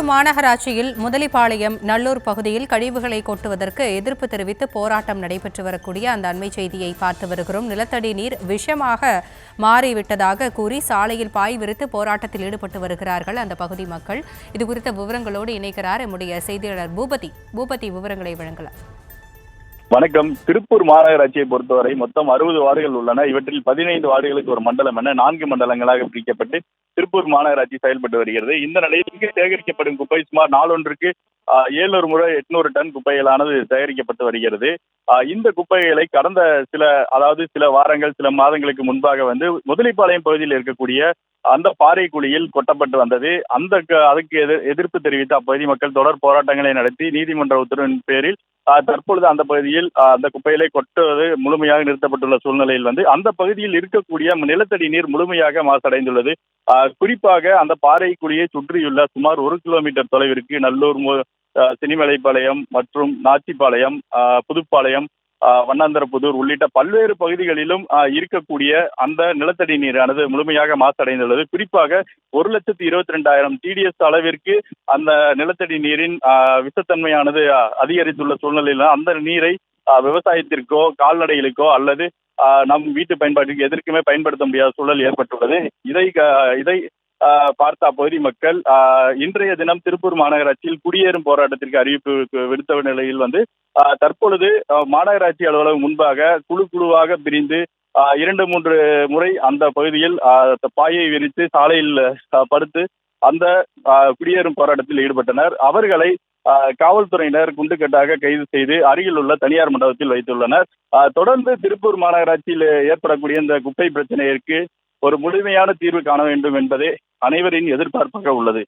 மாநகராட்சியில் முதலிப்பாளையம் நல்லூர் பகுதியில் கழிவுகளை கொட்டுவதற்கு எதிர்ப்பு தெரிவித்து போராட்டம் நடைபெற்று வரக்கூடிய அந்த அண்மை செய்தியை பார்த்து வருகிறோம். நிலத்தடி நீர் விஷமாக மாறிவிட்டதாக கூறி சாலையில் பாய் விரித்து போராட்டத்தில் ஈடுபட்டு வருகிறார்கள் அந்த பகுதி மக்கள். இதுகுறித்த விவரங்களோடு இணைக்கிறார் நம்முடைய செய்தியாளர் பூபதி. விவரங்களை வழங்கலாம். வணக்கம். திருப்பூர் மாநகராட்சியை பொறுத்தவரை மொத்தம் 60 வார்டுகள் உள்ளன. இவற்றில் 15 வார்டுகளுக்கு ஒரு மண்டலம் என 4 மண்டலங்களாக பிரிக்கப்பட்டு திருப்பூர் மாநகராட்சி செயல்பட்டு வருகிறது. இந்த நிலையில் இங்கு சேகரிக்கப்படும் குப்பை சுமார் நாளொன்றுக்கு 700 முறை 800 டன் குப்பைகளானது சேகரிக்கப்பட்டு வருகிறது. இந்த குப்பைகளை கடந்த சில வாரங்கள் சில மாதங்களுக்கு முன்பாக முதலிப்பாளையம் பகுதியில் இருக்கக்கூடிய அந்த பாறை குழியில் கொட்டப்பட்டு வந்தது. அதுக்கு எதிர்ப்பு தெரிவித்து அப்பகுதி மக்கள் தொடர் போராட்டங்களை நடத்தி நீதிமன்ற உத்தரவின் பேரில் தற்பொழுது அந்த பகுதியில் அந்த குப்பைகளை கொட்டுவது முழுமையாக நிறுத்தப்பட்டுள்ள சூழ்நிலையில் அந்த பகுதியில் இருக்கக்கூடிய நிலத்தடி நீர் முழுமையாக மாசடைந்துள்ளது. குறிப்பாக அந்த பாறை குழியை சுற்றியுள்ள சுமார் 1 கிலோமீட்டர் தொலைவிற்கு நல்லூர், சினிமலைப்பாளையம் மற்றும் நாச்சிப்பாளையம், புதுப்பாளையம், வண்ணாந்தரப்புதூர் உள்ளிட்ட பல்வேறு பகுதிகளிலும் இருக்கக்கூடிய அந்த நிலத்தடி நீரானது முழுமையாக மாசடைந்துள்ளது. குறிப்பாக 1,22,000 TDS அளவிற்கு அந்த நிலத்தடி நீரின் விஷத்தன்மையானது அதிகரித்துள்ள சூழ்நிலையில் அந்த நீரை விவசாயத்திற்கோ கால்நடைகளுக்கோ அல்லது நம் வீட்டு பயன்பாட்டிற்கு எதற்குமே பயன்படுத்த முடியாத சூழல் ஏற்பட்டுள்ளது. இதை பார்த்த அப்பகுதி மக்கள் இன்றைய தினம் திருப்பூர் மாநகராட்சியில் குடியேறும் போராட்டத்திற்கு அறிவிப்பு விடுத்த நிலையில் தற்பொழுது மாநகராட்சி அலுவலகம் முன்பாக குழுவாக பிரிந்து 2-3 முறை அந்த பகுதியில் பாயை விரித்து சாலையில் படுத்து அந்த குடியேறும் போராட்டத்தில் ஈடுபட்டனர். அவர்களை காவல்துறையினர் குண்டுக்கட்டாக கைது செய்து அருகில் உள்ள தனியார் மண்டபத்தில் வைத்துள்ளனர். தொடர்ந்து திருப்பூர் மாநகராட்சியில் ஏற்படக்கூடிய இந்த குப்பை பிரச்சனைக்கு ஒரு முழுமையான தீர்வு காண வேண்டும் என்பதே அனைவரின் எதிர்பார்ப்பாக உள்ளது.